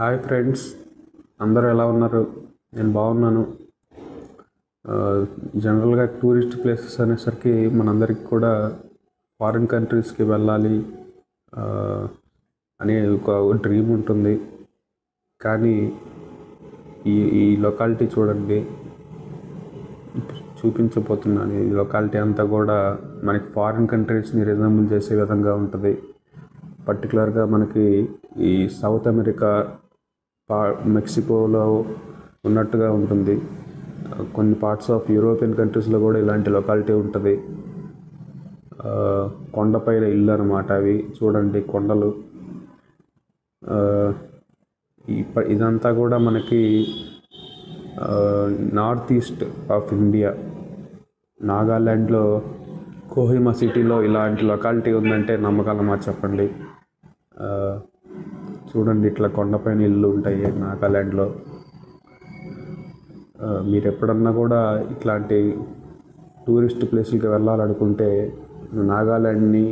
Hi friends, అందరూ ఎలా ఉన్నారు? నేను బాగున్నాను. జనరల్గా టూరిస్ట్ ప్లేసెస్ అనేసరికి మనందరికి కూడా ఫారిన్ కంట్రీస్కి వెళ్ళాలి ఆ, అనే ఒక డ్రీమ్ ఉంటుంది. కానీ ఈ ఈ లొకాలిటీ చూడండి, చూపించబోతున్నాను. ఈ లొకాలిటీ అంతా కూడా మనకి ఫారిన్ కంట్రీస్ని రిజంబుల్ చేసే విధంగా ఉంటుంది. పర్టికులర్గా మనకి ఈ సౌత్ అమెరికా, మెక్సికోలో ఉన్నట్టుగా ఉంటుంది. కొన్ని పార్ట్స్ ఆఫ్ యూరోపియన్ కంట్రీస్లో కూడా ఇలాంటి లొకాలిటీ ఉంటుంది. కొండపైన ఇల్లు అన్నమాట. అవి చూడండి, కొండలు. ఇదంతా కూడా మనకి నార్త్ ఈస్ట్ ఆఫ్ ఇండియా, నాగాల్యాండ్లో కోహిమా సిటీలో ఇలాంటి లొకాలిటీ ఉందంటే నమ్మగలమా చెప్పండి? చూడండి, ఇట్లా కొండపైన ఇల్లు ఉంటాయి నాగాల్యాండ్లో. మీరు ఎప్పుడన్నా కూడా ఇట్లాంటి టూరిస్ట్ ప్లేసులకి వెళ్ళాలనుకుంటే నాగాల్యాండ్ని,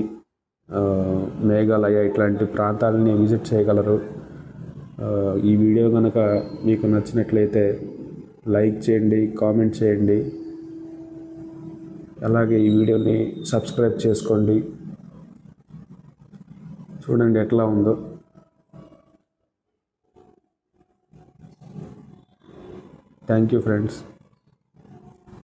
మేఘాలయ ఇట్లాంటి ప్రాంతాలని విజిట్ చేయగలరు. ఈ వీడియో కనుక మీకు నచ్చినట్లయితే లైక్ చేయండి, కామెంట్ చేయండి. అలాగే ఈ వీడియోని సబ్స్క్రైబ్ చేసుకోండి. చూడండి ఎట్లా ఉందో. Thank you friends.